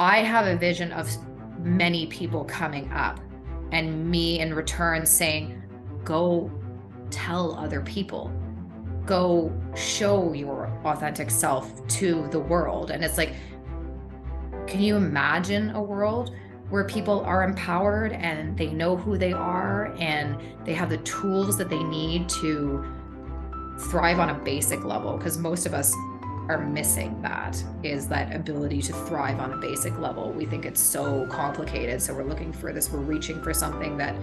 I have a vision of many people coming up and me in return saying, go tell other people, go show your authentic self to the world. And it's like, can you imagine a world where people are empowered and they know who they are and they have the tools that they need to thrive on a basic level? Because most of us are missing that, is that ability to thrive on a basic level. We think it's so complicated, so we're looking for this, we're reaching for something that,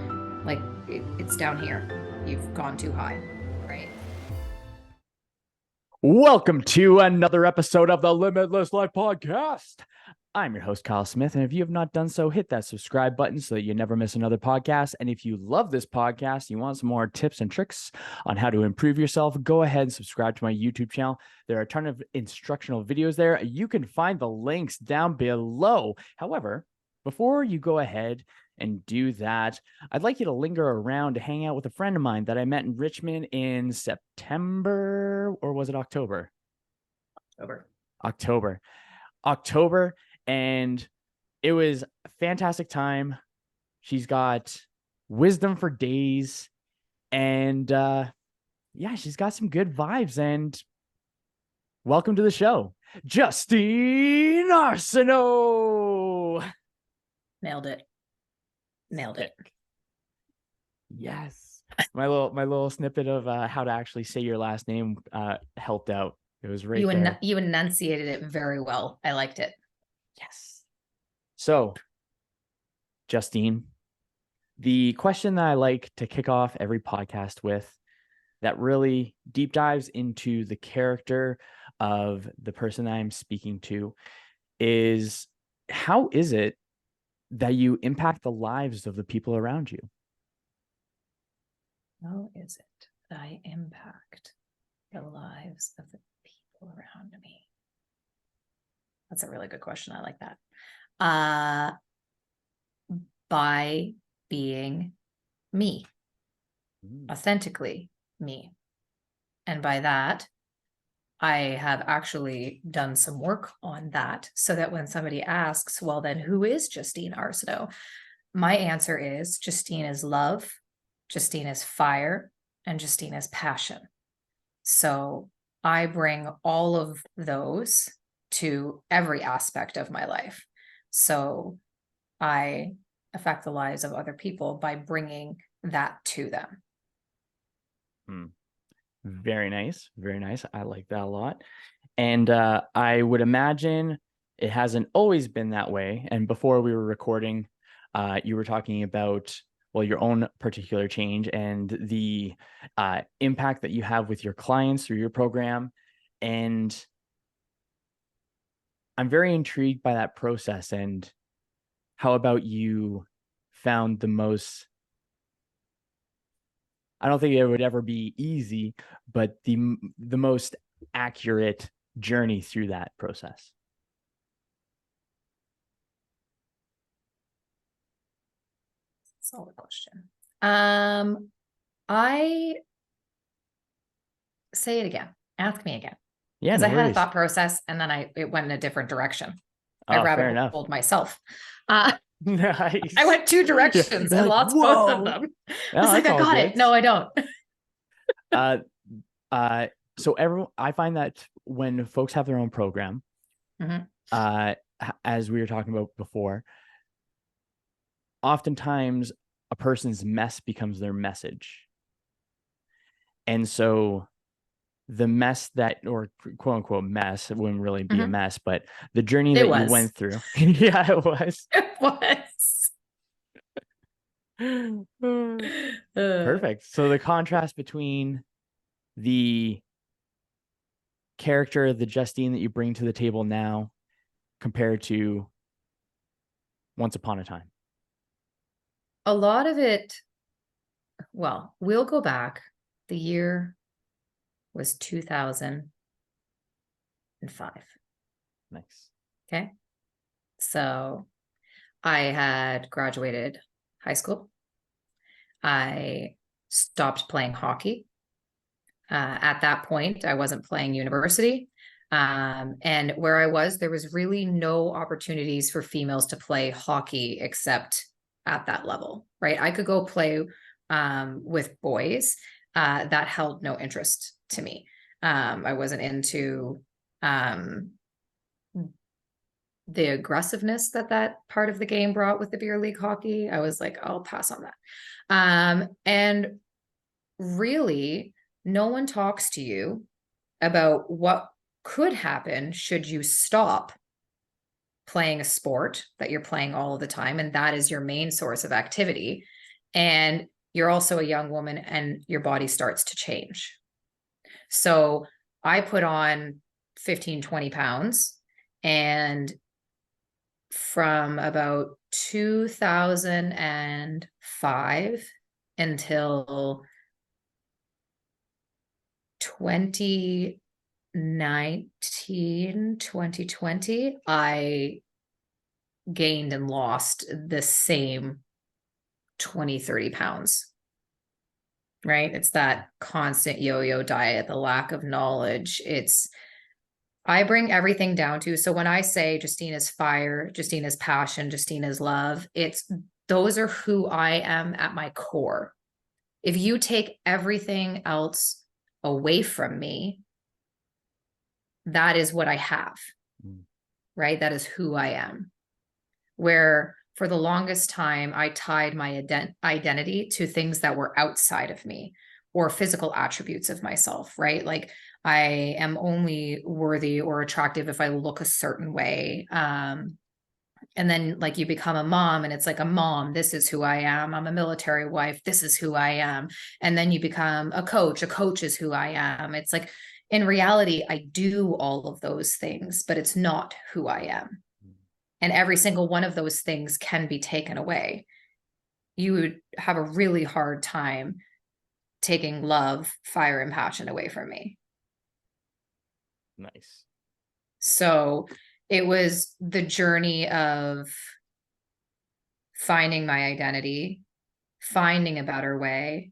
like, it's down here, you've gone too high, right? Welcome to another episode of the Limitless Life Podcast. I'm your host, Kyle Smith, and if you have not done so, hit that subscribe button so that you never miss another podcast. And if you love this podcast, you want some more tips and tricks on how to improve yourself, go ahead and subscribe to my YouTube channel. There are a ton of instructional videos there. You can find the links down below. However, before you go ahead and do that, I'd like you to linger around to hang out with a friend of mine that I met in Richmond in September, or was it October? October. And it was a fantastic time. She's got wisdom for days, and she's got some good vibes. And welcome to the show, Justine Arsenault. Nailed it. Yes. My little snippet of how to actually say your last name helped out. It was right there. You enunciated it very well. I liked it. Yes. So, Justine, the question that I like to kick off every podcast with, that really deep dives into the character of the person I'm speaking to, is how is it that you impact the lives of the people around you? How is it that I impact the lives of the people around me? That's a really good question. I like that. By being me, authentically me. And by that, I have actually done some work on that, so that when somebody asks, well, then who is Justine Arsenault? My answer is Justine is love, Justine is fire, and Justine is passion. So I bring all of those to every aspect of my life. So I affect the lives of other people by bringing that to them. Very nice. Very nice. I like that a lot. And I would imagine it hasn't always been that way. And before we were recording, you were talking about, well, your own particular change and the impact that you have with your clients through your program. And I'm very intrigued by that process. And how about you found the most, I don't think it would ever be easy, but the most accurate journey through that process? Solid question. I say it again. Ask me again. Yeah, because I had a thought process and then it went in a different direction. I rabbit holed myself. Nice. I went two directions and lost both of them. I was like, I got it. No, I don't. So I find that when folks have their own program, as we were talking about before, oftentimes a person's mess becomes their message. And so the mess that, or quote unquote mess, it wouldn't really be a mess, but the journey that you went through. Yeah, it was. It was. Perfect. So the contrast between the character, the Justine that you bring to the table now, compared to once upon a time. A lot of it, well, we'll go back. The year was 2005. Nice. Okay. So I had graduated high school. I stopped playing hockey. At that point, I wasn't playing university. And where I was, there was really no opportunities for females to play hockey except at that level, right? I could go play with boys. That held no interest to me. I wasn't into the aggressiveness that part of the game brought with the beer league hockey. I was like, I'll pass on that. And really, no one talks to you about what could happen should you stop playing a sport that you're playing all of the time, and that is your main source of activity. And you're also a young woman and your body starts to change. So I put on 15, 20 pounds, and from about 2005 until 2020, I gained and lost the same 20, 30 pounds, right? It's that constant yo-yo diet, the lack of knowledge. I bring everything down to, so when I say Justine is fire, Justine is passion, Justine is love, those are who I am at my core. If you take everything else away from me, that is what I have, right? That is who I am. Where for the longest time, I tied my identity to things that were outside of me or physical attributes of myself, right? Like I am only worthy or attractive if I look a certain way. And then like you become a mom and it's like a mom, this is who I am. I'm a military wife. This is who I am. And then you become a coach is who I am. It's like, in reality, I do all of those things, but it's not who I am. And every single one of those things can be taken away. You would have a really hard time taking love, fire, and passion away from me. Nice. So it was the journey of finding my identity, finding a better way,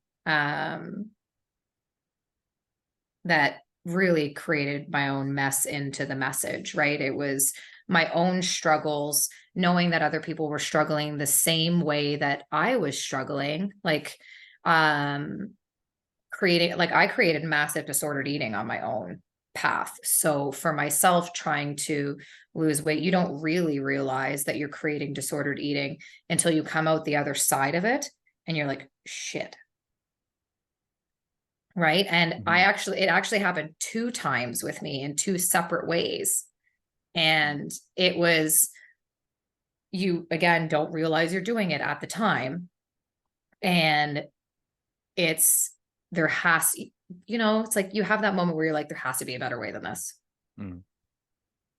that really created my own mess into the message, right? It was my own struggles, knowing that other people were struggling the same way that I was struggling, like I created massive disordered eating on my own path. So for myself, trying to lose weight, you don't really realize that you're creating disordered eating until you come out the other side of it and you're like, shit. Right. And it actually happened 2 times with me in 2 separate ways. And it was, you again, don't realize you're doing it at the time. And it's like you have that moment where you're like, there has to be a better way than this.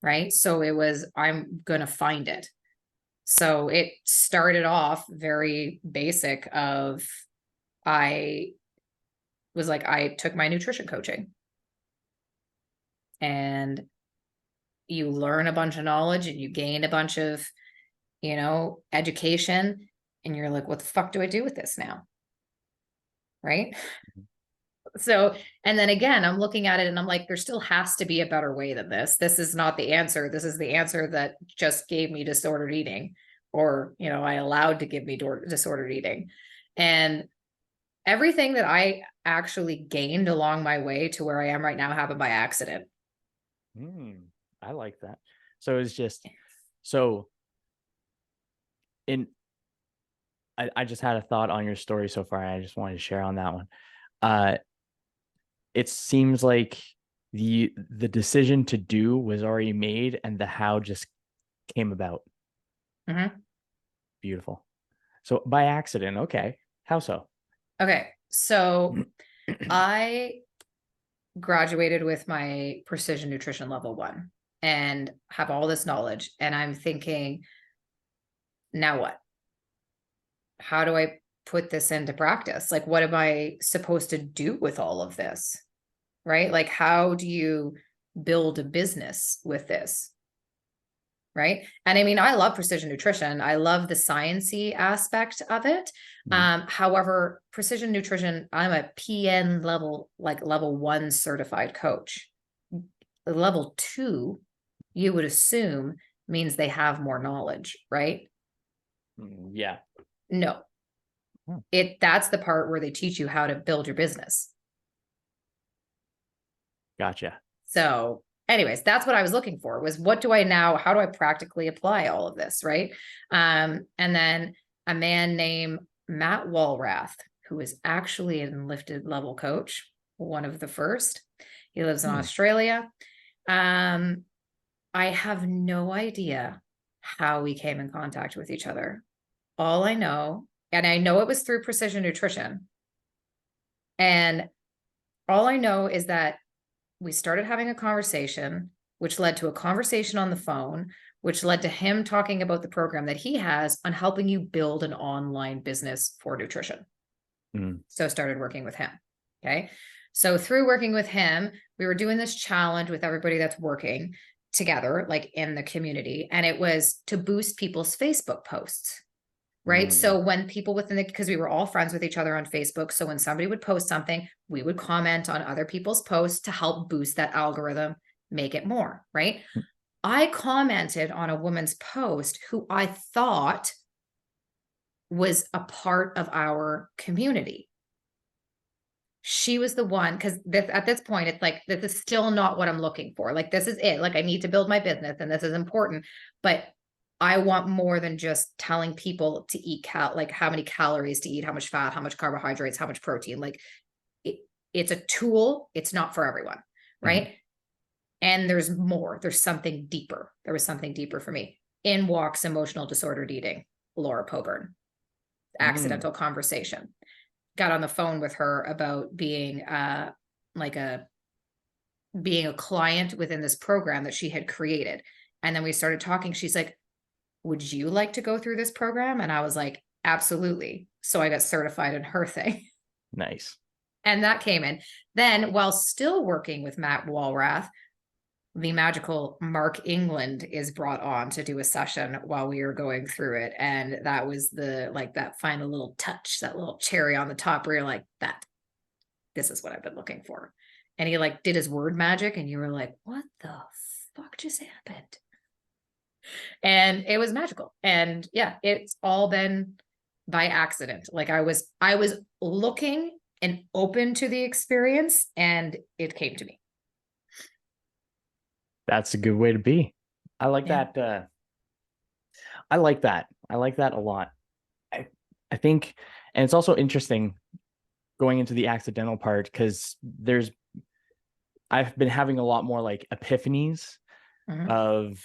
Right. So it was, I'm going to find it. So it started off very basic of, I took my nutrition coaching, and you learn a bunch of knowledge and you gain a bunch of, education, and you're like, what the fuck do I do with this now? Right. So, and then again, I'm looking at it and I'm like, there still has to be a better way than this. This is not the answer. This is the answer that just gave me disordered eating, or, I allowed to give me disordered eating. And everything that I actually gained along my way to where I am right now happened by accident. I like that. So it's just, so I just had a thought on your story so far. And I just wanted to share on that one. It seems like the decision to do was already made and the how just came about. Beautiful. So by accident. Okay. How so? Okay. So I graduated with my precision nutrition level 1 and have all this knowledge. And I'm thinking, now what? How do I put this into practice? Like, what am I supposed to do with all of this? Right? Like, how do you build a business with this? Right. And I mean, I love precision nutrition. I love the sciencey aspect of it. However, precision nutrition, I'm a PN level, like level 1 certified coach. level 2, you would assume means they have more knowledge, right? Yeah. No. That's the part where they teach you how to build your business. Gotcha. So anyways, that's what I was looking for, was how do I practically apply all of this, right? And then a man named Matt Walrath, who is actually an lifted level coach, one of the first. He lives in Australia. I have no idea how we came in contact with each other. All I know, and I know it was through Precision Nutrition. And all I know is that we started having a conversation, which led to a conversation on the phone, which led to him talking about the program that he has on helping you build an online business for nutrition. So I started working with him. Okay. So through working with him, we were doing this challenge with everybody that's working together, like in the community. And it was to boost people's Facebook posts. Right. So when people because we were all friends with each other on Facebook. So when somebody would post something, we would comment on other people's posts to help boost that algorithm, make it more. Right. I commented on a woman's post who I thought was a part of our community. She was the one, because at this point, it's like, this is still not what I'm looking for. Like, this is it. Like, I need to build my business and this is important, but I want more than just telling people to eat like how many calories to eat, how much fat, how much carbohydrates, how much protein. Like it's a tool. It's not for everyone. Right. And there's more, there's something deeper. There was something deeper for me. In walks emotional disordered eating, Laura Poburn, accidental conversation. Got on the phone with her about being a client within this program that she had created. And then we started talking. She's like, would you like to go through this program? And I was like, absolutely. So I got certified in her thing. Nice. And that came in. Then while still working with Matt Walrath, the magical Mark England is brought on to do a session while we were going through it. And that was that final little touch, that little cherry on the top where you're like, this is what I've been looking for. And he did his word magic and you were like, what the fuck just happened? And it was magical. And yeah, it's all been by accident. Like I was looking and open to the experience and it came to me. That's a good way to be. I like that. I like that. I like that a lot. I think, and it's also interesting going into the accidental part, because I've been having a lot more like epiphanies of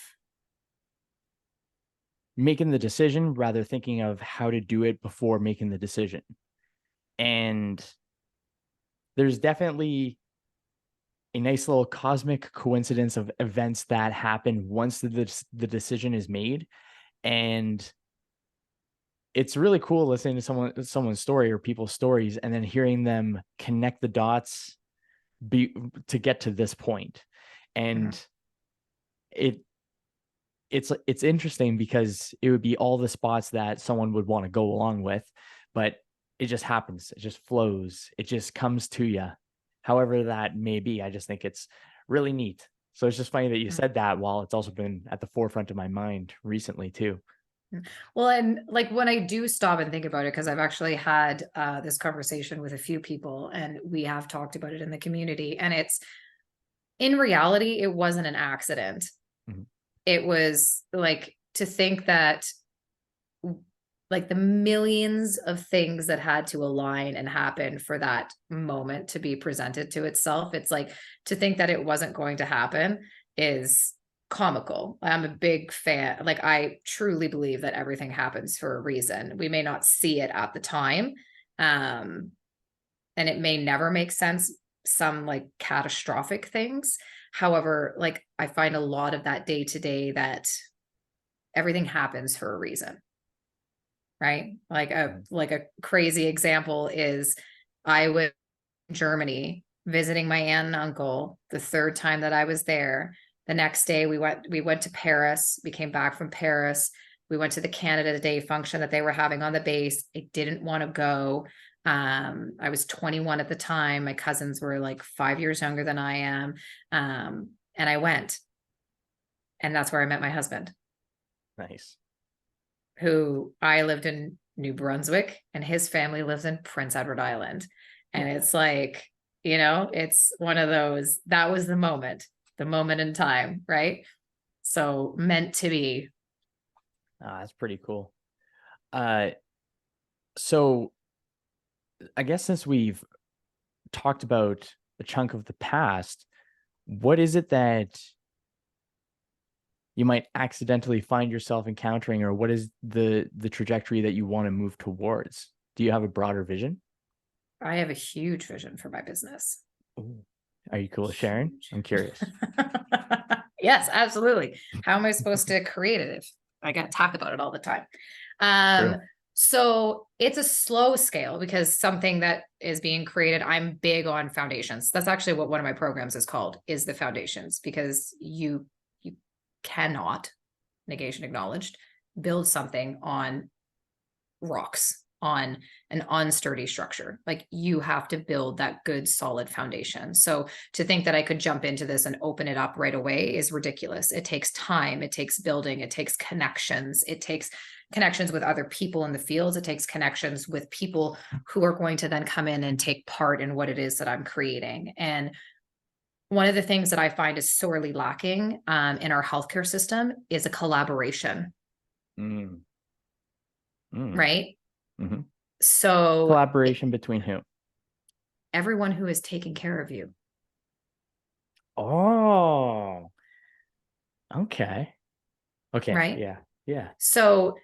making the decision rather thinking of how to do it before making the decision. And there's definitely a nice little cosmic coincidence of events that happen once the decision is made. And it's really cool listening to someone's story or people's stories and then hearing them connect the dots to get to this point. And it's interesting because it would be all the spots that someone would want to go along with, but it just happens. It just flows. It just comes to you, however that may be. I just think it's really neat. So it's just funny that you said that, while it's also been at the forefront of my mind recently too. Well, and when I do stop and think about it, because I've actually had this conversation with a few people and we have talked about it in the community, and it's, in reality, it wasn't an accident. It was to think that the millions of things that had to align and happen for that moment to be presented to itself. It's to think that it wasn't going to happen is comical. I'm a big fan. I truly believe that everything happens for a reason. We may not see it at the time. And it may never make sense, some catastrophic things. However, I find a lot of that day to day that everything happens for a reason. Right? A crazy example is I was in Germany visiting my aunt and uncle the third time that I was there. The next day we went to Paris. We came back from Paris. We went to the Canada Day function that they were having on the base. I didn't want to go. I was 21 at the time. My cousins were 5 years younger than I am. And I went. And that's where I met my husband. Nice. Who I lived in New Brunswick and his family lives in Prince Edward Island. And it's like, it's one of those, that was the moment in time, right? So meant to be. That's pretty cool. So I guess since we've talked about a chunk of the past, what is it that you might accidentally find yourself encountering, or what is the trajectory that you want to move towards? Do you have a broader vision? I have a huge vision for my business. Ooh. Are you cool with sharing? I'm curious. Yes, absolutely. How am I supposed to create it if I got to talk about it all the time? True. So it's a slow scale because something that is being created, I'm big on foundations. That's actually what one of my programs is called, is the foundations, because you cannot, negation acknowledged, build something on rocks, on an unsturdy structure. Like, you have to build that good, solid foundation. So to think that I could jump into this and open it up right away is ridiculous. It takes time, it takes building, it takes connections, it takes connections with other people in the fields, it takes connections with people who are going to then come in and take part in what it is that I'm creating. And one of the things that I find is sorely lacking in our healthcare system is a collaboration. Right? Mm-hmm. So collaboration between who? Everyone who is taking care of you. Oh, okay. Right. Yeah. So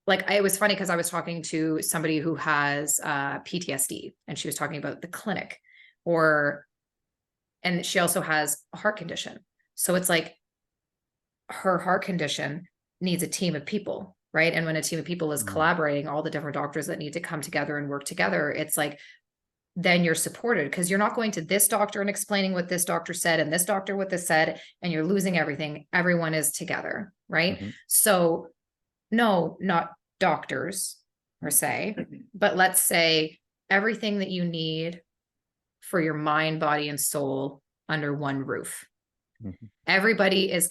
it was funny because I was talking to somebody who has PTSD, and she was talking about the clinic, and she also has a heart condition. So it's like her heart condition needs a team of people, right? And when a team of people is collaborating, all the different doctors that need to come together and work together, it's like, then you're supported, because you're not going to this doctor and explaining what this doctor said and this doctor what this said, and you're losing everything. Everyone is together, right? Mm-hmm. So no, not doctors per se, but let's say everything that you need for your mind, body, and soul under one roof. Mm-hmm. Everybody is,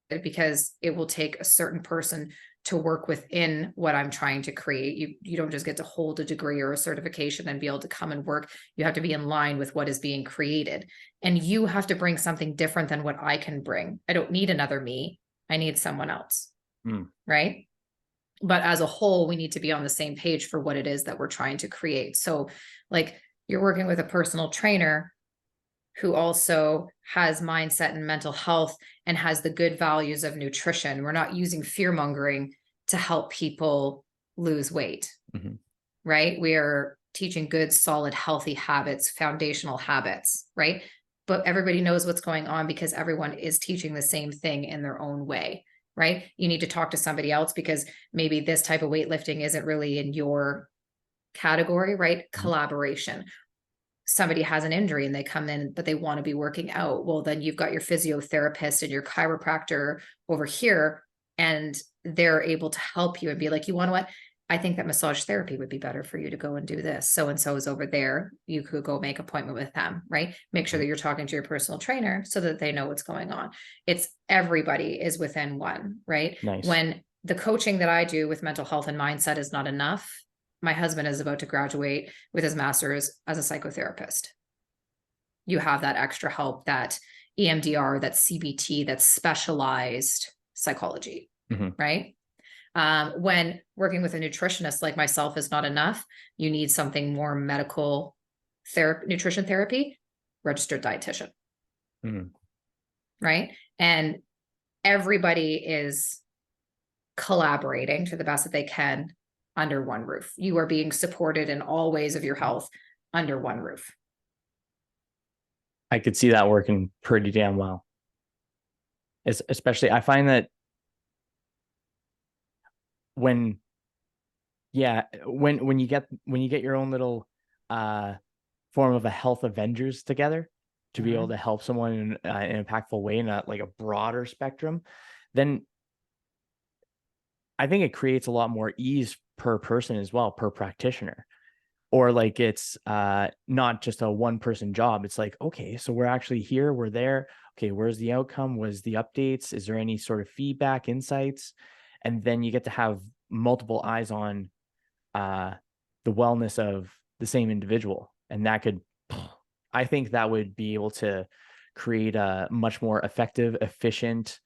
because it will take a certain person to work within what I'm trying to create. You don't just get to hold a degree or a certification and be able to come and work. You have to be in line with what is being created. And you have to bring something different than what I can bring. I don't need another me. I need someone else. Right? But as a whole, we need to be on the same page for what it is that we're trying to create. So you're working with a personal trainer who also has mindset and mental health and has the good values of nutrition. We're not using fear mongering to help people lose weight, right? We are teaching good, solid, healthy habits, foundational habits, right? But everybody knows what's going on because everyone is teaching the same thing in their own way, right? You need to talk to somebody else because maybe this type of weightlifting isn't really in your category, right? Collaboration. Somebody has an injury and they come in, but they want to be working out. Well, then you've got your physiotherapist and your chiropractor over here, and they're able to help you and be like, you want what? I think that massage therapy would be better for you to go and do this. So-and-so is over there. You could go make an appointment with them, right? Make sure that you're talking to your personal trainer so that they know what's going on. It's everybody is within one, right? Nice. When the coaching that I do with mental health and mindset is not enough, my husband is about to graduate with his master's as a psychotherapist. You have that extra help, that EMDR, that CBT, that specialized psychology, right? When working with a nutritionist like myself is not enough, you need something more medical nutrition therapy, registered dietitian, right? And everybody is collaborating to the best that they can under one roof. You are being supported in all ways of your health under one roof. I could see that working pretty damn well. Especially, I find that when you get your own little form of a health Avengers together to be able to help someone in an impactful way, in a broader spectrum, then I think it creates a lot more ease per person as well, per practitioner. or like it's not just a one person job. It's like, okay, so we're actually here, we're there. Okay, where's the outcome? Was the updates? Is there any sort of feedback, insights? And then you get to have multiple eyes on the wellness of the same individual. And that could, I think that would be able to create a much more effective, efficient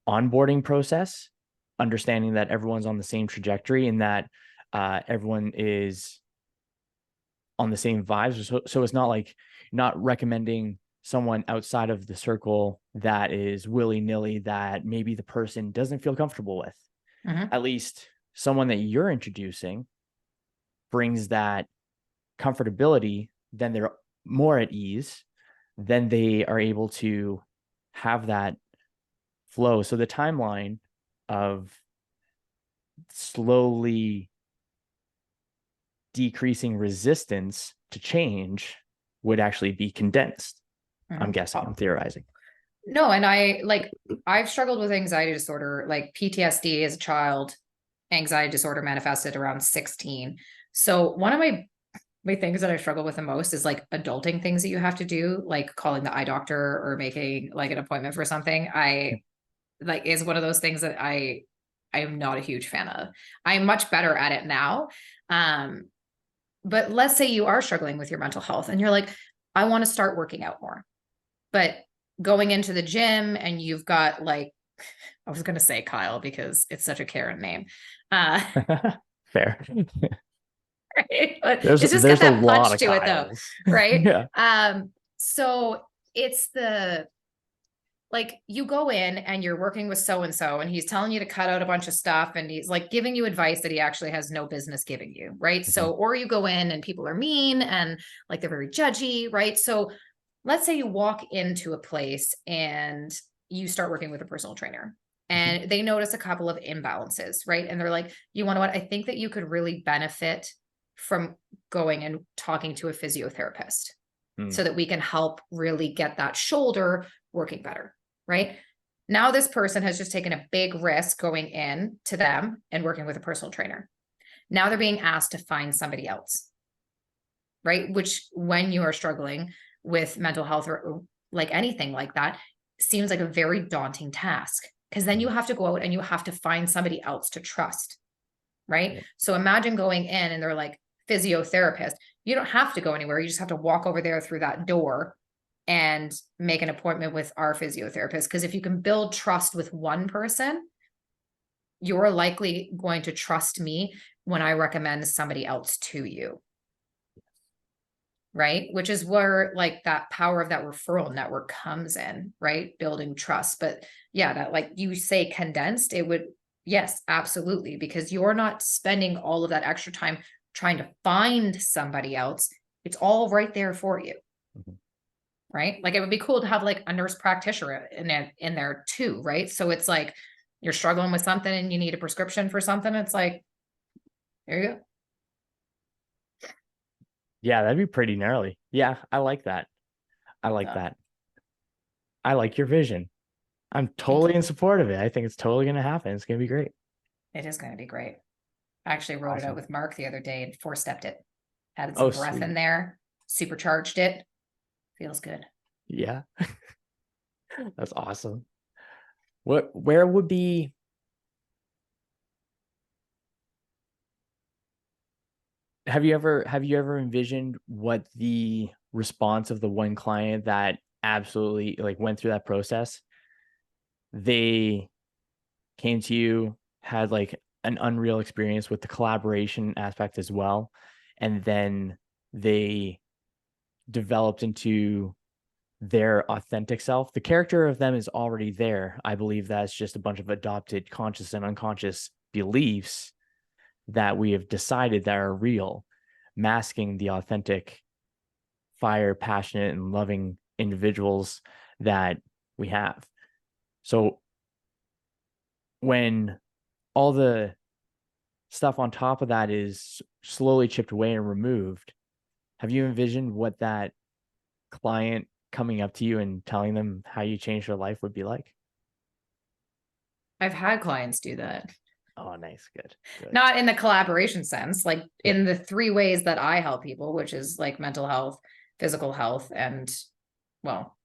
onboarding process, understanding that everyone's on the same trajectory and that everyone is on the same vibes. So it's not like not recommending someone outside of the circle that is willy-nilly that maybe the person doesn't feel comfortable with. Mm-hmm. At least someone that you're introducing brings that comfortability, then they're more at ease, then they are able to have that flow. So the timeline of slowly decreasing resistance to change would actually be condensed. Mm-hmm. I'm guessing, I'm theorizing. No, and I've struggled with anxiety disorder, like PTSD as a child. Anxiety disorder manifested around 16. So one of my things that I struggle with the most is like adulting things that you have to do, like calling the eye doctor or making like an appointment for something. I like is one of those things that I am not a huge fan of. I'm much better at it now. But let's say you are struggling with your mental health and you're like, I want to start working out more. But going into the gym and you've got like, I was going to say Kyle because it's such a Karen name. Fair. Right? But There's it's just a got that lot punch of to Kyles. it though. Right. Yeah. So it's like you go in and you're working with so-and-so and he's telling you to cut out a bunch of stuff and he's like giving you advice that he actually has no business giving you. Right. Mm-hmm. So, or you go in and people are mean and like they're very judgy. Right. So let's say you walk into a place and you start working with a personal trainer and they notice a couple of imbalances, right? And they're like, you know what? I think that you could really benefit from going and talking to a physiotherapist so that we can help really get that shoulder working better, right? Now this person has just taken a big risk going in to them and working with a personal trainer. Now they're being asked to find somebody else, right? Which when you are struggling with mental health or like anything like that, seems like a very daunting task because then you have to go out and you have to find somebody else to trust, right? Yeah. So imagine going in and they're like physiotherapist. You don't have to go anywhere. You just have to walk over there through that door and make an appointment with our physiotherapist. Because if you can build trust with one person, you're likely going to trust me when I recommend somebody else to you. Right. Which is where like that power of that referral network comes in, right? Building trust. But yeah, that like you say condensed, it would, yes, absolutely. Because you're not spending all of that extra time trying to find somebody else. It's all right there for you. Mm-hmm. Right. Like it would be cool to have like a nurse practitioner in there too. Right. So it's like you're struggling with something and you need a prescription for something. It's like, there you go. Yeah, that'd be pretty gnarly. Yeah, I like that. I like that. I like your vision. I'm totally in support of it. I think it's totally going to happen. It's going to be great. It is going to be great. I actually wrote it out with Mark the other day and 4-stepped it. Added some breath in there, supercharged it. Feels good. Yeah. That's awesome. Where would be have you ever envisioned what the response of the one client that absolutely like went through that process? They came to you, had like an unreal experience with the collaboration aspect as well, and then they developed into their authentic self. The character of them is already there. I believe that's just a bunch of adopted conscious and unconscious beliefs that we have decided that are real, masking the authentic, fire, passionate, and loving individuals that we have. So when all the stuff on top of that is slowly chipped away and removed, have you envisioned what that client coming up to you and telling them how you changed their life would be like? I've had clients do that. Oh, nice. Good. Not in the collaboration sense, like in the 3 ways that I help people, which is like mental health, physical health, and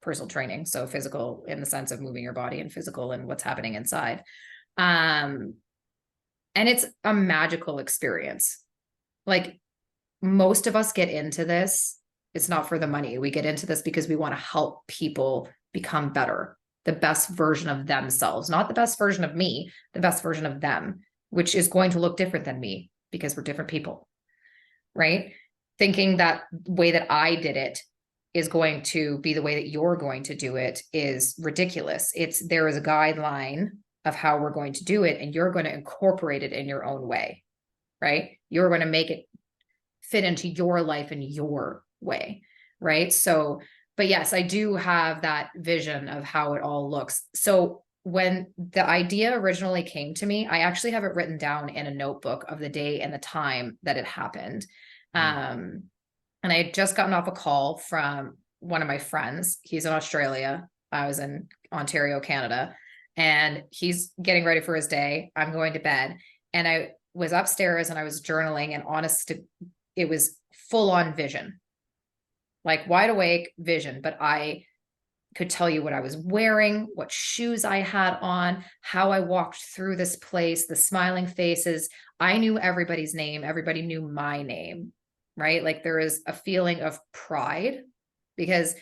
personal training. So physical in the sense of moving your body, and physical and what's happening inside. And it's a magical experience. Like, most of us get into this. It's not for the money. We get into this because we want to help people become better, the best version of themselves, not the best version of me, the best version of them, which is going to look different than me because we're different people, right? Thinking that way that I did it is going to be the way that you're going to do it is ridiculous. There is a guideline of how we're going to do it, and you're going to incorporate it in your own way, right? You're going to make it fit into your life in your way, right? So, but yes, I do have that vision of how it all looks. So when the idea originally came to me, I actually have it written down in a notebook of the day and the time that it happened. And I had just gotten off a call from one of my friends. He's in Australia. I was in Ontario, Canada, and he's getting ready for his day. I'm going to bed, and I was upstairs and I was journaling, and it was full on vision, like wide awake vision. But I could tell you what I was wearing, what shoes I had on, how I walked through this place, the smiling faces. I knew everybody's name. Everybody knew my name, right? Like, there is a feeling of pride, because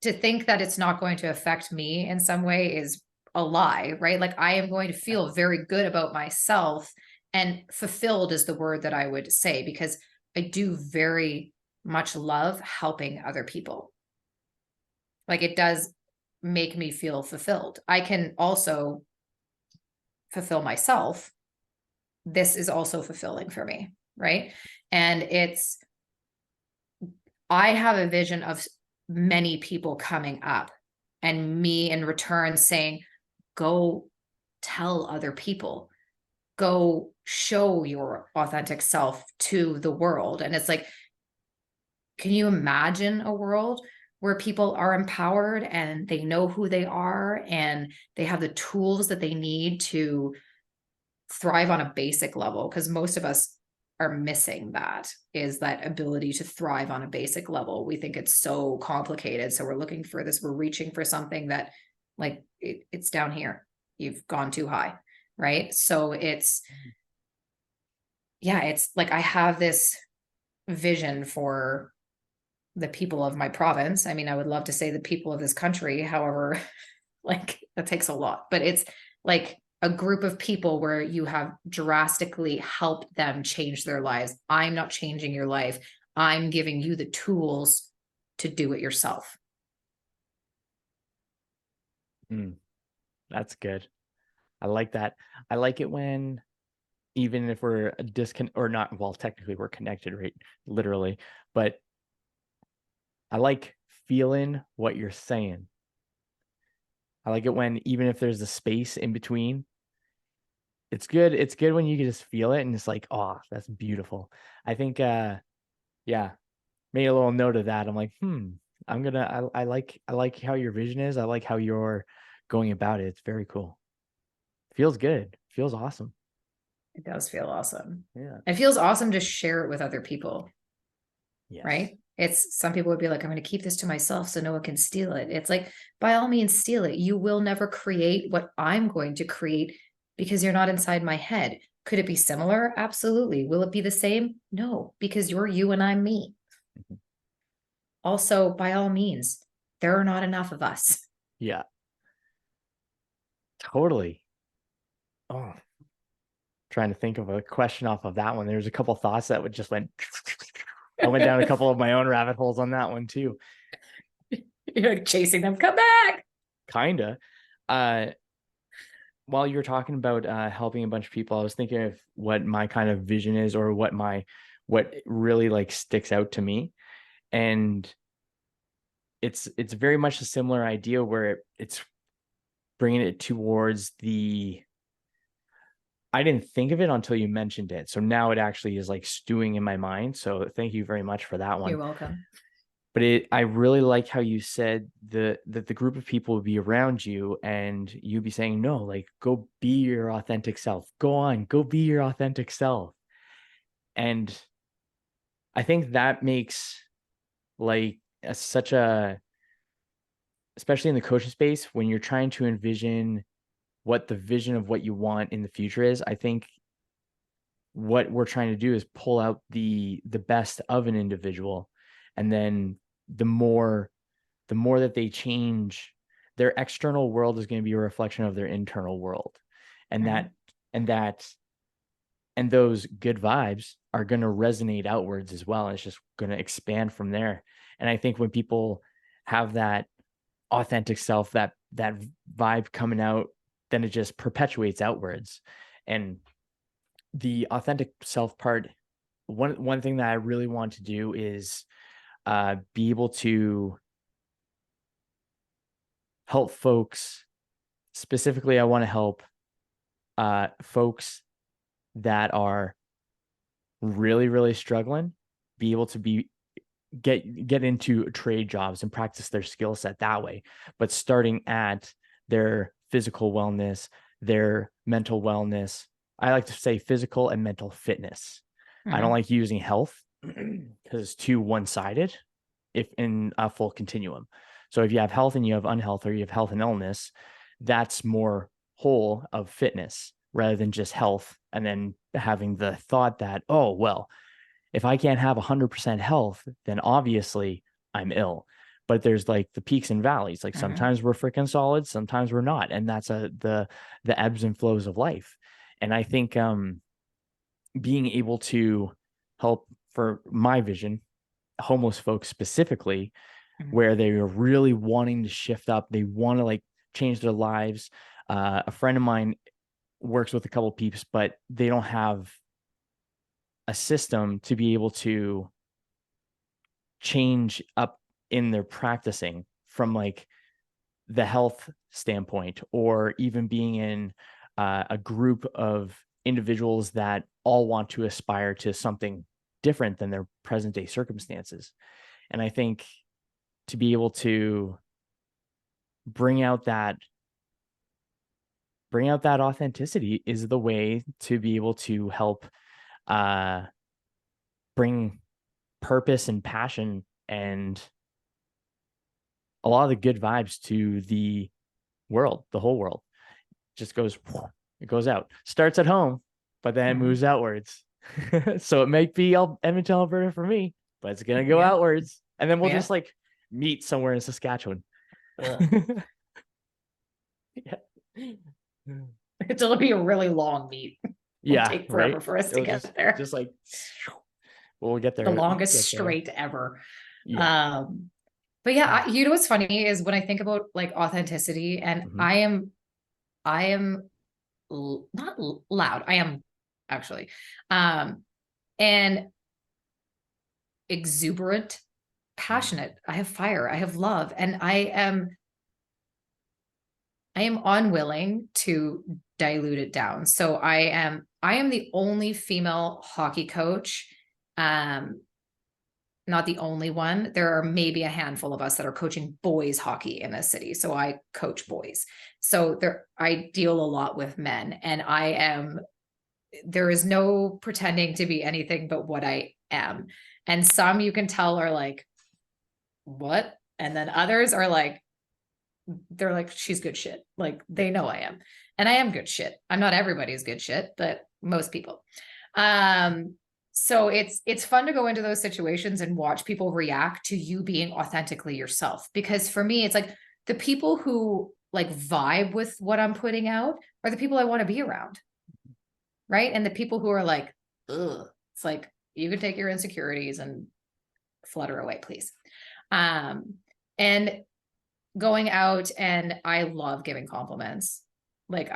to think that it's not going to affect me in some way is a lie, right? Like, I am going to feel very good about myself, and fulfilled is the word that I would say, because I do very much love helping other people. Like, it does make me feel fulfilled. I can also fulfill myself. This is also fulfilling for me, right? And I have a vision of many people coming up, and me in return saying, go tell other people, go show your authentic self to the world. And it's like, can you imagine a world where people are empowered and they know who they are and they have the tools that they need to thrive on a basic level? Because most of us are missing that ability to thrive on a basic level. We think it's so complicated. So we're looking for this, we're reaching for something that, like, it's down here. You've gone too high, right? So it's like I have this vision for the people of my province. I mean, I would love to say the people of this country. However, like, that takes a lot, but it's like a group of people where you have drastically helped them change their lives. I'm not changing your life. I'm giving you the tools to do it yourself. That's good. I like that. I like it when, even if we're or not, well, technically we're connected, right? Literally, but I like feeling what you're saying. I like it when, even if there's a space in between, it's good. It's good when you can just feel it and it's like, oh, that's beautiful. I think, made a little note of that. I'm like, I like how your vision is. I like how you're going about it. It's very cool. Feels good. Feels awesome. It does feel awesome. Yeah. It feels awesome to share it with other people. Yes. Right? Some people would be like, I'm going to keep this to myself so no one can steal it. It's like, by all means, steal it. You will never create what I'm going to create because you're not inside my head. Could it be similar? Absolutely. Will it be the same? No, because you're you and I'm me. Mm-hmm. Also, by all means, there are not enough of us. Yeah. Totally. Oh, trying to think of a question off of that one. There's a couple thoughts that would just went. I went down a couple of my own rabbit holes on that one too. You're like chasing them. Come back. Kinda. While you were talking about helping a bunch of people, I was thinking of what my kind of vision is, or what really like sticks out to me. And it's very much a similar idea where it's bringing it towards I didn't think of it until you mentioned it. So now it actually is like stewing in my mind. So thank you very much for that one. You're welcome. But I really like how you said that the group of people would be around you and you'd be saying, no, like, go be your authentic self. Go on, go be your authentic self. And I think that makes like such a, especially in the coaching space, when you're trying to envision what the vision of what you want in the future is, I think what we're trying to do is pull out the best of an individual. And then the more that they change, their external world is going to be a reflection of their internal world. And Mm-hmm. and those good vibes are going to resonate outwards as well. And it's just going to expand from there. And I think when people have that authentic self, that vibe coming out, then it just perpetuates outwards. And the authentic self part, one thing that I really want to do is be able to help folks. Specifically, I want to help folks that are really, really struggling be able to get into trade jobs and practice their skill set that way. But starting at their physical wellness, their mental wellness, I like to say physical and mental fitness. I don't Mm-hmm. like using health because it's too one-sided if in a full continuum. So if you have health and you have unhealth, or you have health and illness, that's more whole of fitness rather than just health. And then having the thought that, oh, well, if I can't have 100% health, then obviously I'm ill. But there's like the peaks and valleys. Like Mm-hmm. sometimes we're freaking solid, sometimes we're not. And that's the ebbs and flows of life. And I think being able to help, for my vision, homeless folks specifically, Mm-hmm. where they are really wanting to shift up, they want to like change their lives. A friend of mine works with a couple of peeps, but they don't have a system to be able to change up in their practicing from like the health standpoint, or even being in a group of individuals that all want to aspire to something different than their present day circumstances. And I think to be able to bring out that authenticity is the way to be able to help uh bring purpose and passion and a lot of the good vibes to the world. The whole world just goes, it goes out, starts at home, but then it Mm-hmm. moves outwards. So it might be Edmonton, Alberta for me, but it's gonna go Yeah. outwards, and then we'll Yeah. just like meet somewhere in Saskatchewan. Yeah. It'll be a really long meet. It'll Yeah, take right. forever for us to It'll get there. just like we'll get The there. We'll longest get there. straight ever. Yeah. But yeah, you know what's funny is when I think about like authenticity, and Mm-hmm. I am not loud. I am actually, and exuberant, passionate. I have fire. I have love, and I am unwilling to dilute it down. So I am the only female hockey coach. Not the only one. There are maybe a handful of us that are coaching boys hockey in this city. So I coach boys. So I deal a lot with men, and there is no pretending to be anything but what I am. And some you can tell are like, what? And then others are like, they're like, she's good shit. Like they know I am. And I am good shit. I'm not everybody's good shit, but most people. So it's fun to go into those situations and watch people react to you being authentically yourself. Because for me, it's like the people who like vibe with what I'm putting out are the people I want to be around. Right. And the people who are like, ugh, it's like, you can take your insecurities and flutter away, please. And going out, and I love giving compliments. Like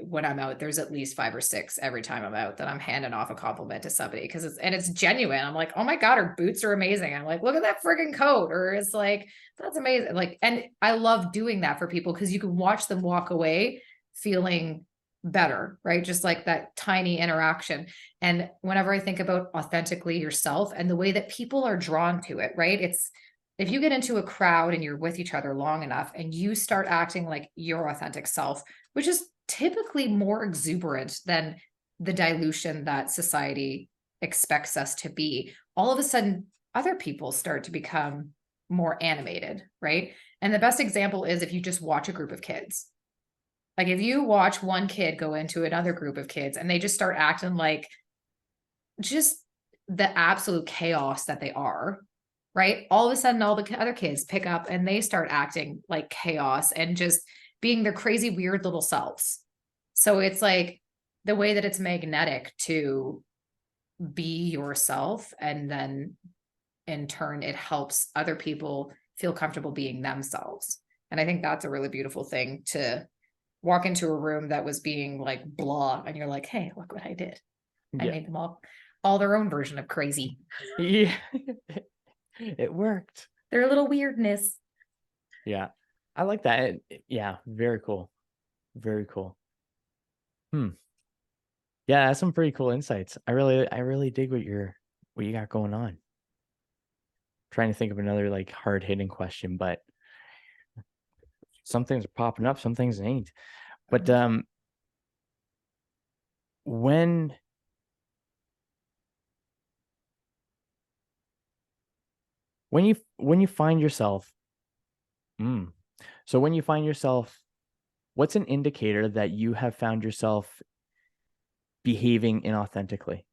when I'm out, there's at least 5 or 6 every time I'm out that I'm handing off a compliment to somebody because it's genuine. I'm like, oh my God, her boots are amazing. I'm like, look at that freaking coat. Or it's like, that's amazing. Like, and I love doing that for people because you can watch them walk away feeling better, right? Just like that tiny interaction. And whenever I think about authentically yourself and the way that people are drawn to it, right? It's, if you get into a crowd and you're with each other long enough and you start acting like your authentic self, which is typically more exuberant than the dilution that society expects us to be, all of a sudden other people start to become more animated, right? And the best example is if you just watch a group of kids. Like if you watch one kid go into another group of kids and they just start acting like just the absolute chaos that they are, right? All of a sudden, all the other kids pick up and they start acting like chaos and just being their crazy, weird little selves. So it's like the way that it's magnetic to be yourself. And then in turn, it helps other people feel comfortable being themselves. And I think that's a really beautiful thing, to walk into a room that was being like blah, and you're like, hey, look what I did. I made them all their own version of crazy. Yeah. It worked. Their little weirdness. Yeah. I like that. Yeah. Very cool. Very cool. Yeah, that's some pretty cool insights. I really dig what you got going on. Trying to think of another like hard hitting question, but some things are popping up, some things ain't. But when you find yourself, so when you find yourself, what's an indicator that you have found yourself behaving inauthentically?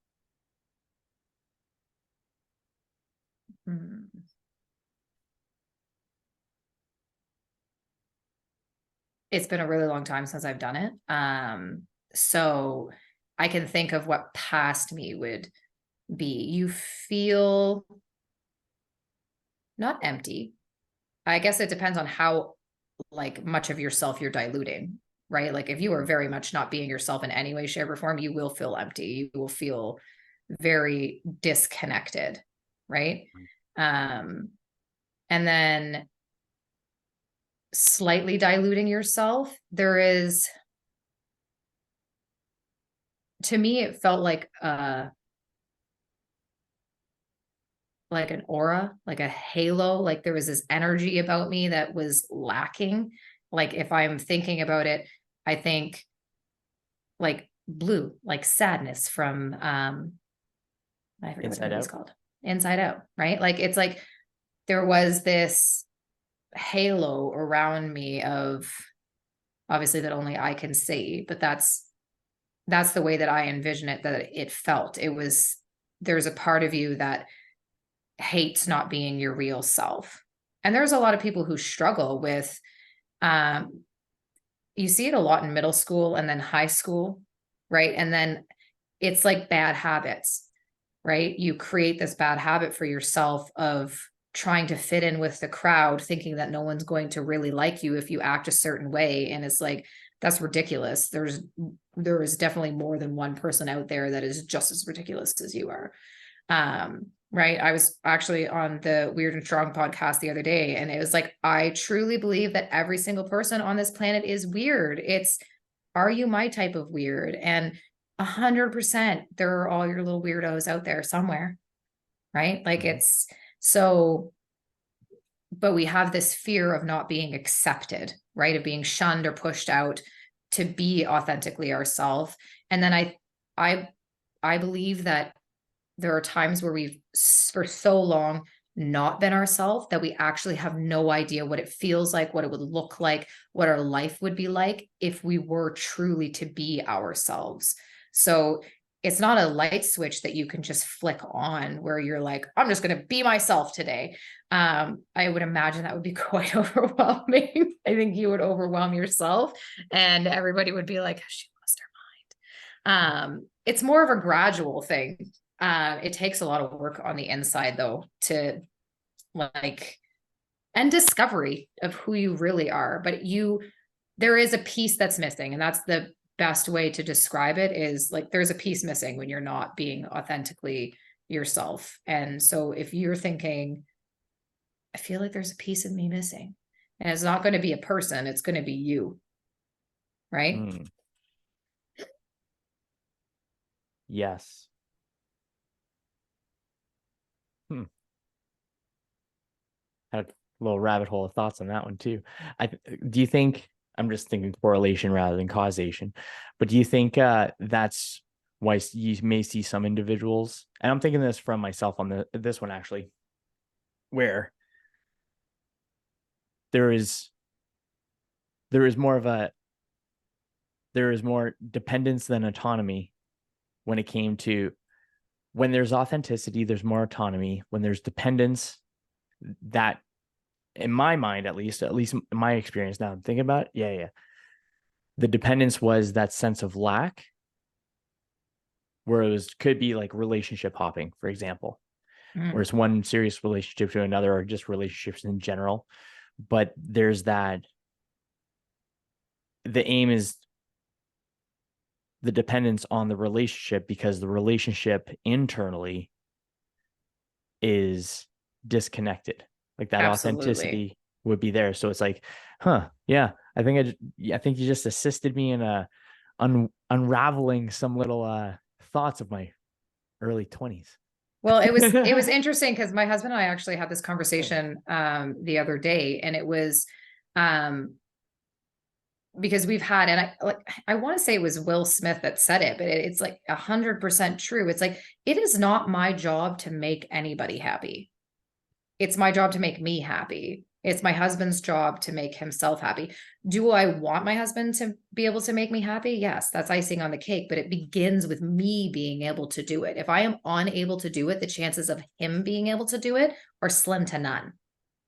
It's been a really long time since I've done it. So I can think of what past me would be. You feel not empty. I guess it depends on how like much of yourself you're diluting, right? Like if you are very much not being yourself in any way, shape, or form, you will feel empty. You will feel very disconnected, right? And then slightly diluting yourself, there is, to me, it felt like an aura, like a halo, like there was this energy about me that was lacking. Like if I'm thinking about it, I think like blue, like sadness from I forget what it's called. Inside Out, right? Like it's like there was this halo around me of, obviously that only I can see, but that's the way that I envision it, that it felt. It was, there's a part of you that hates not being your real self. And there's a lot of people who struggle with, you see it a lot in middle school and then high school, right? And then it's like bad habits, right? You create this bad habit for yourself of trying to fit in with the crowd, thinking that no one's going to really like you if you act a certain way. And it's like, that's ridiculous. There is definitely more than one person out there that is just as ridiculous as you are. Right. I was actually on the Weird and Strong podcast the other day, and it was like, I truly believe that every single person on this planet is weird. It's, are you my type of weird? And 100%, there are all your little weirdos out there somewhere. Right. Like it's so, but we have this fear of not being accepted, right? Of being shunned or pushed out to be authentically ourselves. And then I believe that there are times where we've for so long not been ourselves that we actually have no idea what it feels like, what it would look like, what our life would be like if we were truly to be ourselves. So it's not a light switch that you can just flick on where you're like, I'm just going to be myself today. I would imagine that would be quite overwhelming. I think you would overwhelm yourself and everybody would be like, she lost her mind. It's more of a gradual thing. It takes a lot of work on the inside though, to like, and discovery of who you really are. But there is a piece that's missing, and that's the best way to describe it, is like there's a piece missing when you're not being authentically yourself. And so if you're thinking, I feel like there's a piece of me missing, and it's not going to be a person, it's going to be you, right? Yes. Had a little rabbit hole of thoughts on that one too. Do you think, I'm just thinking correlation rather than causation, but do you think that's why you may see some individuals, and I'm thinking this from myself on this one actually, where there is more of a there is more dependence than autonomy when it came to, when there's authenticity, there's more autonomy. When there's dependence, that, in my mind, at least in my experience, now I'm thinking about it, yeah. The dependence was that sense of lack, where it could be like relationship hopping, for example, where it's one serious relationship to another, or just relationships in general. But there's that, the aim is the dependence on the relationship, because the relationship internally is disconnected. Like that Absolutely. authenticity would be there. So it's like, yeah, I think you just assisted me in unraveling some little thoughts of my early 20s. Well, it was interesting because my husband and I actually had this conversation the other day, and it was because we've had, and I want to say it was Will Smith that said it, but it's like 100% true. It's like, it is not my job to make anybody happy. It's my job to make me happy. It's my husband's job to make himself happy. Do I want my husband to be able to make me happy? Yes, that's icing on the cake, but it begins with me being able to do it. If I am unable to do it, the chances of him being able to do it are slim to none,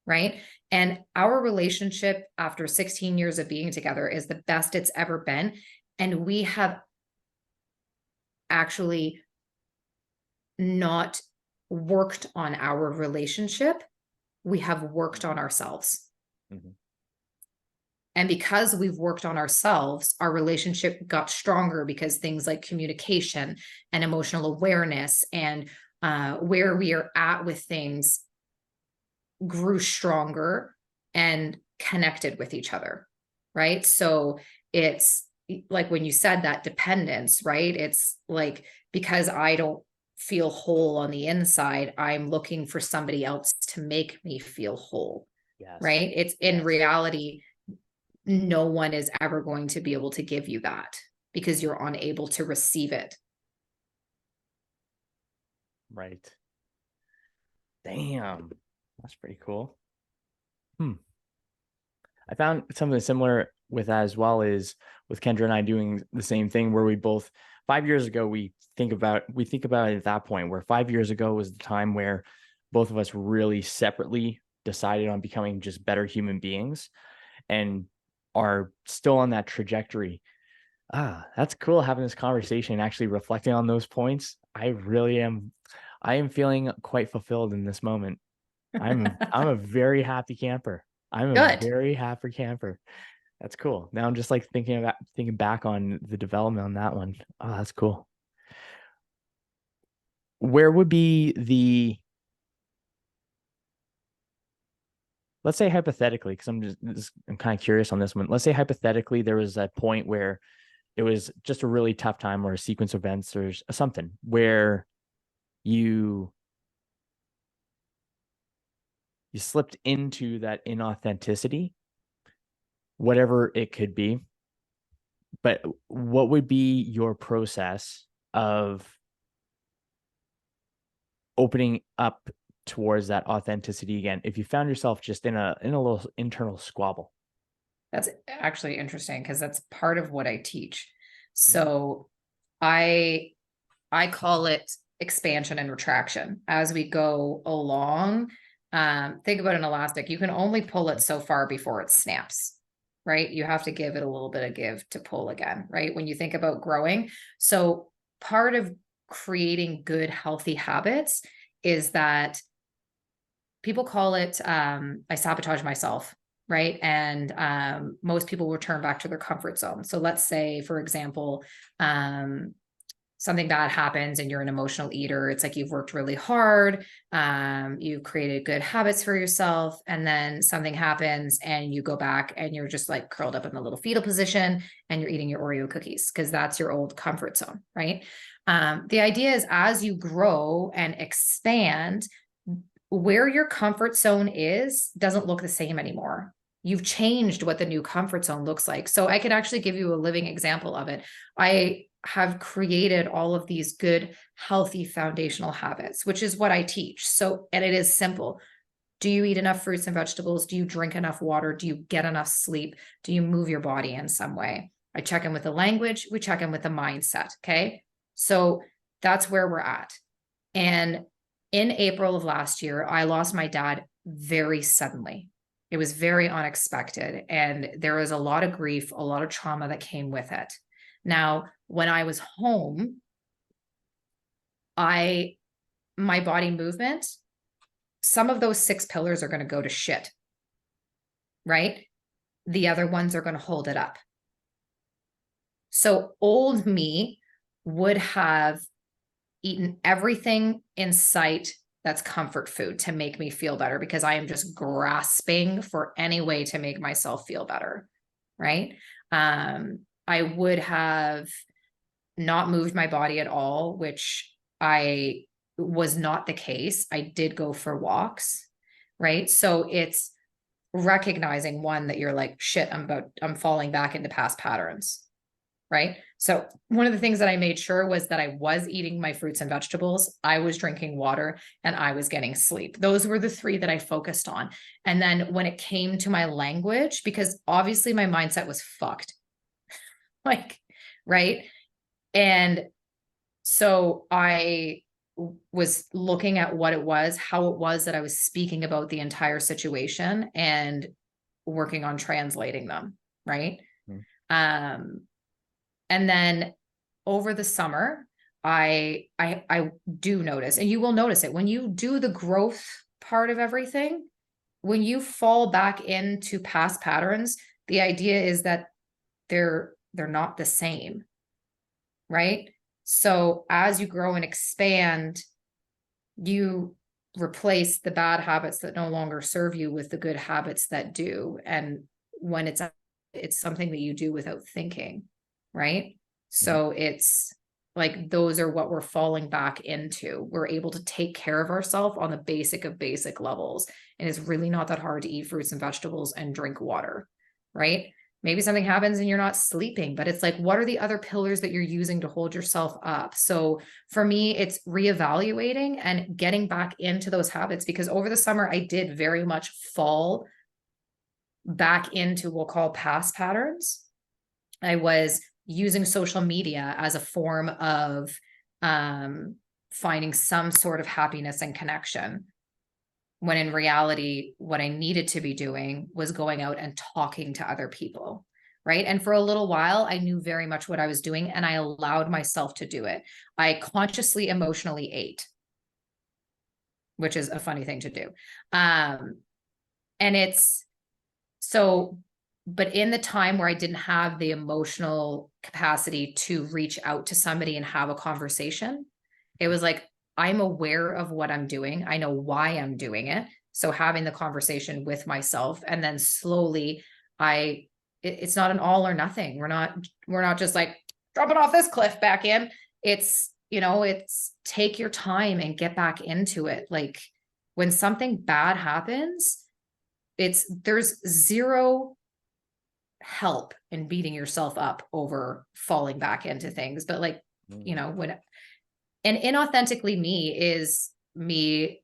right? And our relationship after 16 years of being together is the best it's ever been. And we have actually not worked on our relationship. We have worked on ourselves. Mm-hmm. And because we've worked on ourselves, our relationship got stronger, because things like communication and emotional awareness and where we are at with things grew stronger and connected with each other, right? So it's like when you said that dependence, right? It's like, because I don't feel whole on the inside, I'm looking for somebody else to make me feel whole. Yes. Right? It's in reality, no one is ever going to be able to give you that, because you're unable to receive it. Right. Damn. That's pretty cool. I found something similar with that as well, is with Kendra and I doing the same thing, where we both, 5 years ago, we think about it at that point, where 5 years ago was the time where both of us really separately decided on becoming just better human beings, and are still on that trajectory. That's cool having this conversation and actually reflecting on those points. I am feeling quite fulfilled in this moment. I'm a very happy camper. I'm a very happy camper. That's cool. Now I'm just like thinking back on the development on that one. Oh, that's cool. Where would be let's say hypothetically, because I'm kind of curious on this one. Let's say hypothetically there was a point where it was just a really tough time, or a sequence of events, or something where you slipped into that inauthenticity, whatever it could be. But what would be your process of opening up towards that authenticity again, if you found yourself just in a little internal squabble? That's actually interesting, because that's part of what I teach. So I call it expansion and retraction as we go along. Think about an elastic. You can only pull it so far before it snaps, right? You have to give it a little bit of give to pull again, right? When you think about growing. So part of creating good, healthy habits is that people call it, I sabotage myself, right? And most people return back to their comfort zone. So let's say, for example, something bad happens and you're an emotional eater. It's like you've worked really hard. You've created good habits for yourself. And then something happens and you go back and you're just like curled up in the little fetal position and you're eating your Oreo cookies because that's your old comfort zone, right? The idea is as you grow and expand, where your comfort zone is doesn't look the same anymore. You've changed what the new comfort zone looks like. So I could actually give you a living example of it. I have created all of these good, healthy foundational habits, which is what I teach. So, and it is simple. Do you eat enough fruits and vegetables? Do you drink enough water? Do you get enough sleep? Do you move your body in some way? I check in with the language. We check in with the mindset. Okay. So that's where we're at. And in April of last year, I lost my dad very suddenly. It was very unexpected. And there was a lot of grief, a lot of trauma that came with it. Now, when I was home, my body movement, some of those 6 pillars are going to go to shit, right? The other ones are going to hold it up. So old me would have eaten everything in sight that's comfort food to make me feel better because I am just grasping for any way to make myself feel better, right? I would have not moved my body at all, which I was not the case. I did go for walks, right? So it's recognizing one that you're like, shit, I'm falling back into past patterns, right? So one of the things that I made sure was that I was eating my fruits and vegetables, I was drinking water, and I was getting sleep. Those were the 3 that I focused on. And then when it came to my language, because obviously my mindset was fucked, like, right? And so I was looking at what it was, how it was that I was speaking about the entire situation and working on translating them, right? Mm-hmm. And then over the summer, I do notice, and you will notice it when you do the growth part of everything, when you fall back into past patterns, the idea is that they're not the same, right? So as you grow and expand, you replace the bad habits that no longer serve you with the good habits that do. And when it's something that you do without thinking, right? So it's like, those are what we're falling back into. We're able to take care of ourselves on the basic of basic levels. And it's really not that hard to eat fruits and vegetables and drink water, right? Maybe something happens and you're not sleeping, but it's like, what are the other pillars that you're using to hold yourself up? So for me, it's reevaluating and getting back into those habits, because over the summer, I did very much fall back into, we'll call, past patterns. I was using social media as a form of finding some sort of happiness and connection, when in reality, what I needed to be doing was going out and talking to other people, right? And for a little while, I knew very much what I was doing, and I allowed myself to do it. I consciously, emotionally ate, which is a funny thing to do. And it's so, but in the time where I didn't have the emotional capacity to reach out to somebody and have a conversation, it was like, I'm aware of what I'm doing. I know why I'm doing it. So having the conversation with myself, and then slowly it's not an all or nothing. We're not just like dropping off this cliff back in. It's, it's take your time and get back into it. Like, when something bad happens, there's zero help in beating yourself up over falling back into things. But like, and inauthentically me is me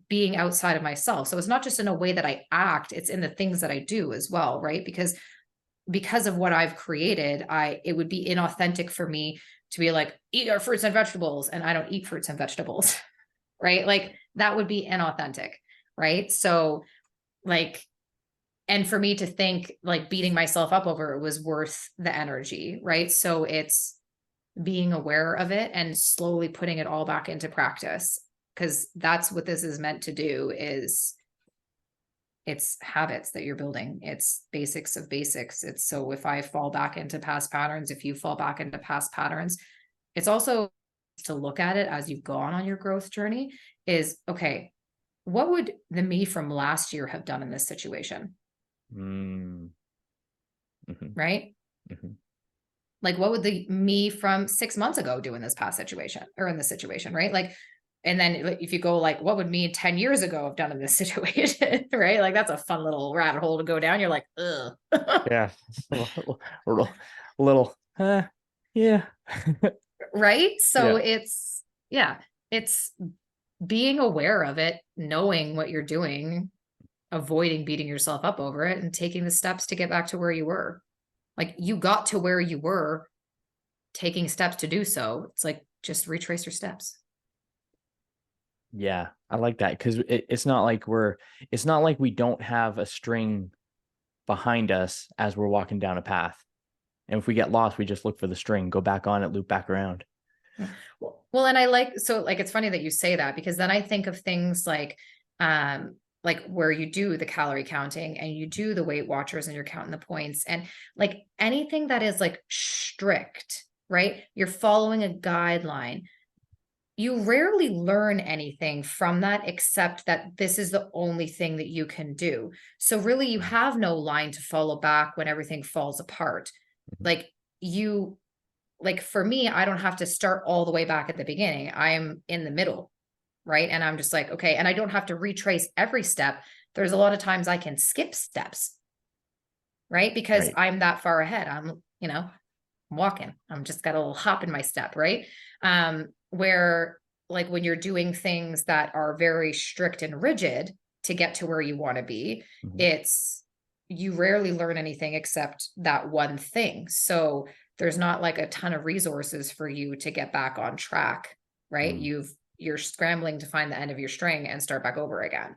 being outside of myself. So it's not just in a way that I act, it's in the things that I do as well, right? Because of what I've created, it would be inauthentic for me to be like, eat our fruits and vegetables, and I don't eat fruits and vegetables, right? Like, that would be inauthentic, right? So like, and for me to think like beating myself up over it was worth the energy, right? So it's being aware of it and slowly putting it all back into practice, because that's what this is meant to do. It's habits that you're building. It's basics of basics. It's, so if I fall back into past patterns, if you fall back into past patterns, it's also to look at it as you've gone on your growth journey is, okay, what would the me from last year have done in this situation? Mm-hmm. Right? Mm-hmm. Like, what would the me from 6 months ago do in this past situation or in this situation? Right? Like, and then if you go like, what would me 10 years ago have done in this situation? Right? Like, that's a fun little rabbit hole to go down. You're like, ugh. Yeah. A little, yeah. Right? So Yeah. it's being aware of it, knowing what you're doing, avoiding beating yourself up over it, and taking the steps to get back to where you were. Like, you got to where you were, taking steps to do so. It's like, just retrace your steps. Yeah. I like that because it's not like we don't have a string behind us as we're walking down a path. And if we get lost, we just look for the string, go back on it, loop back around. Well, and I like it's funny that you say that, because then I think of things like where you do the calorie counting and you do the Weight Watchers and you're counting the points, and like anything that is like strict, right? You're following a guideline. You rarely learn anything from that, except that this is the only thing that you can do. So really, you have no line to follow back when everything falls apart. Like, for me, I don't have to start all the way back at the beginning. I'm in the middle, right? And I'm just like, okay. And I don't have to retrace every step. There's a lot of times I can skip steps, right? Because Right. I'm that far ahead. I'm walking. I'm just got a little hop in my step, right? Where like when you're doing things that are very strict and rigid to get to where you want to be, it's, you rarely learn anything except that one thing. So there's not like a ton of resources for you to get back on track, right? You're scrambling to find the end of your string and start back over again.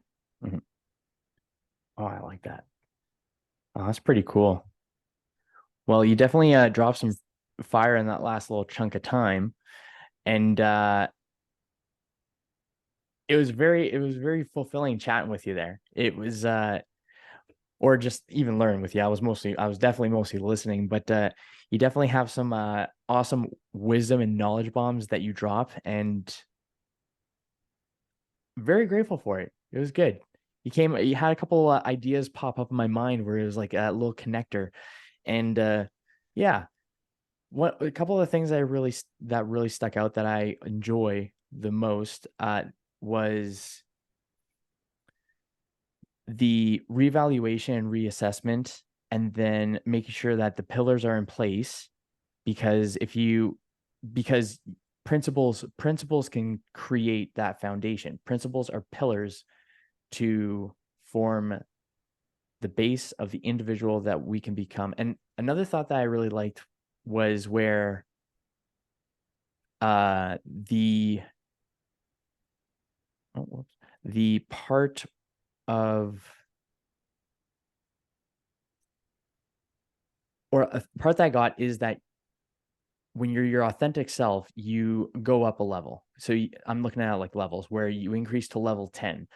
Oh, I like that. Oh, that's pretty cool. Well, you definitely dropped some fire in that last little chunk of time. And it was very fulfilling chatting with you there. It was or just even learning with you. I was definitely mostly listening, but you definitely have some awesome wisdom and knowledge bombs that you drop, and very grateful for it. It was good. You had a couple ideas pop up in my mind where it was like a little connector, and yeah, a couple of the things that really stuck out that I enjoy the most was the reevaluation and reassessment, and then making sure that the pillars are in place, because because principles can create that foundation. Principles are pillars to form the base of the individual that we can become. And another thought that I really liked was where the part of or a part that I got is that when you're your authentic self, you go up a level. So I'm looking at it like levels where you increase to level 10.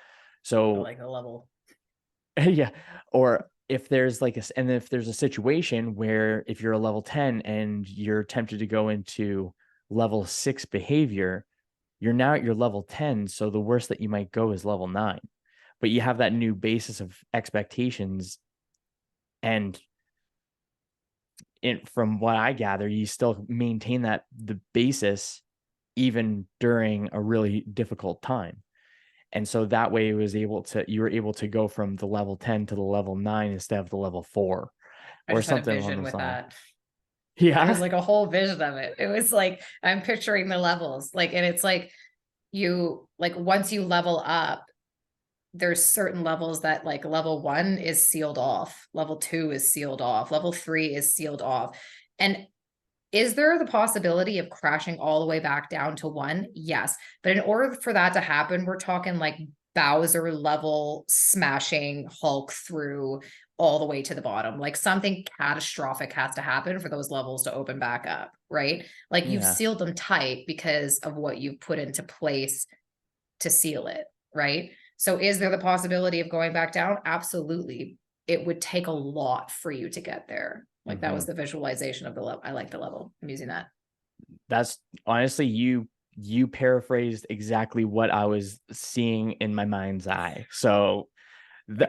So Like a level. yeah. Or if there's if there's a situation where if you're a level 10 and you're tempted to go into level 6 behavior, you're now at your level 10. So the worst that you might go is level 9, but you have that new basis of expectations. And from what I gather, you still maintain the basis even during a really difficult time. And so that way you were able to go from the level 10 to the level 9 instead of the level 4 I or just had a something along vision those with lines. that. Yeah. There's like a whole vision of it. It was like, I'm picturing the levels, like, and it's like once you level up, there's certain levels that like level 1 is sealed off, level 2 is sealed off, level 3 is sealed off. And is there the possibility of crashing all the way back down to 1? Yes. But in order for that to happen, we're talking like Bowser level smashing Hulk through all the way to the bottom. Like, something catastrophic has to happen for those levels to open back up, right? Like, you've sealed them tight because of what you've put into place to seal it, right? So is there the possibility of going back down? Absolutely. It would take a lot for you to get there. Like, that was the visualization of the level. I like the level. I'm using that. That's honestly, you paraphrased exactly what I was seeing in my mind's eye. So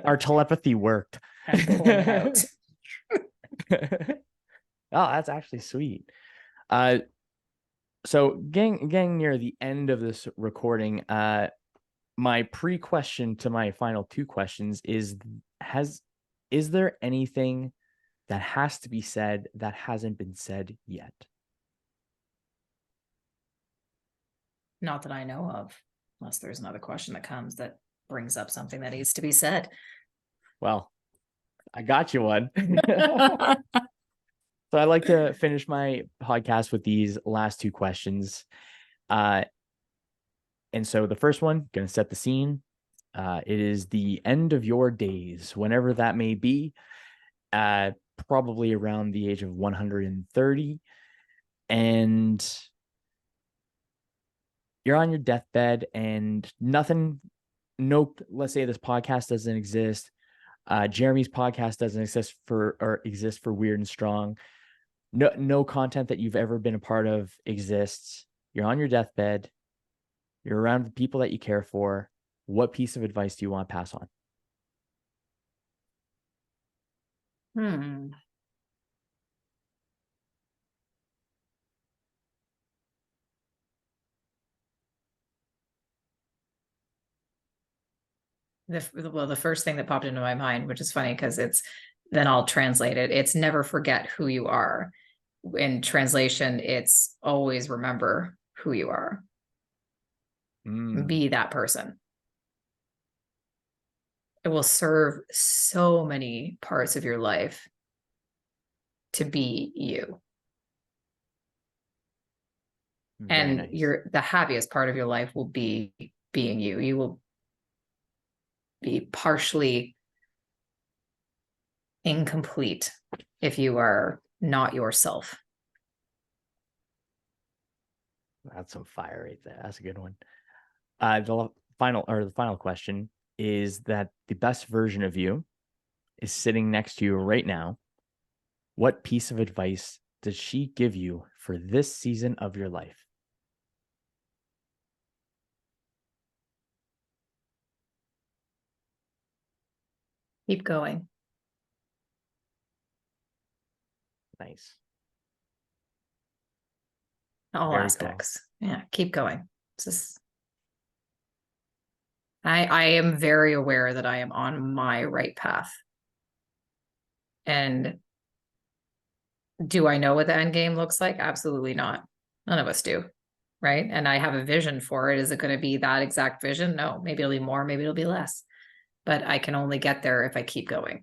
our telepathy worked. I'm pulling it out. Oh, that's actually sweet. So getting near the end of this recording, my pre-question to my final two questions is there anything that has to be said that hasn't been said yet? Not that I know of, unless there's another question that comes that brings up something that needs to be said. Well, I got you one. So I like to finish my podcast with these last two questions. And so the first one, going to set the scene. It is the end of your days, whenever that may be, probably around the age of 130. And you're on your deathbed and nothing, nope, let's say this podcast doesn't exist. Jeremy's podcast doesn't exist for Weird and Strong. No content that you've ever been a part of exists. You're on your deathbed. You're around the people that you care for. What piece of advice do you want to pass on? The first thing that popped into my mind, which is funny because then I'll translate it. It's never forget who you are. In translation, it's always remember who you are. Be that person. It will serve so many parts of your life to be you. Very and nice. The happiest part of your life will be being you. You will be partially incomplete if you are not yourself. That's some fire right there. That's a good one. The final question is that the best version of you is sitting next to you right now. What piece of advice does she give you for this season of your life? Keep going. Nice. All very aspects. Cool. Yeah, keep going. I am very aware that I am on my right path. And do I know what the end game looks like? Absolutely not. None of us do. Right. And I have a vision for it. Is it going to be that exact vision? No, maybe it'll be more, maybe it'll be less. But I can only get there if I keep going.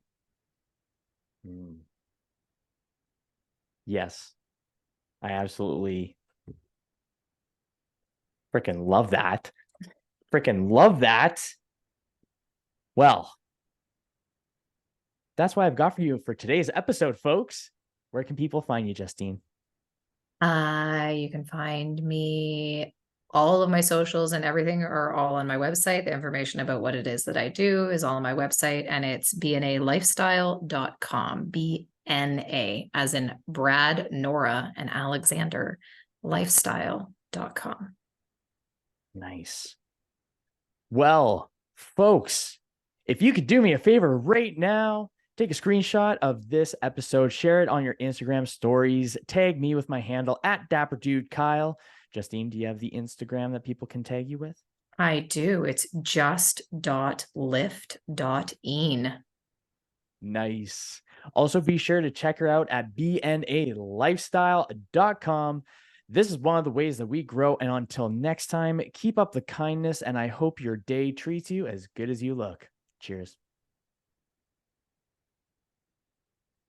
Yes. I absolutely freaking love that. Well, that's what I've got for you for today's episode, folks. Where can people find you, Justine? You can find me. All of my socials and everything are all on my website. The information about what it is that I do is all on my website, and it's bnalifestyle.com. BNA, as in Brad, Nora, and Alexander, lifestyle.com. Nice. Well, folks, if you could do me a favor right now, take a screenshot of this episode, share it on your Instagram stories, tag me with my handle @DapperDudeKyle. Justine, do you have the Instagram that people can tag you with? I do. It's just.lift.een. Nice. Also, be sure to check her out at bnalifestyle.com. This is one of the ways that we grow. And until next time, keep up the kindness, and I hope your day treats you as good as you look. Cheers.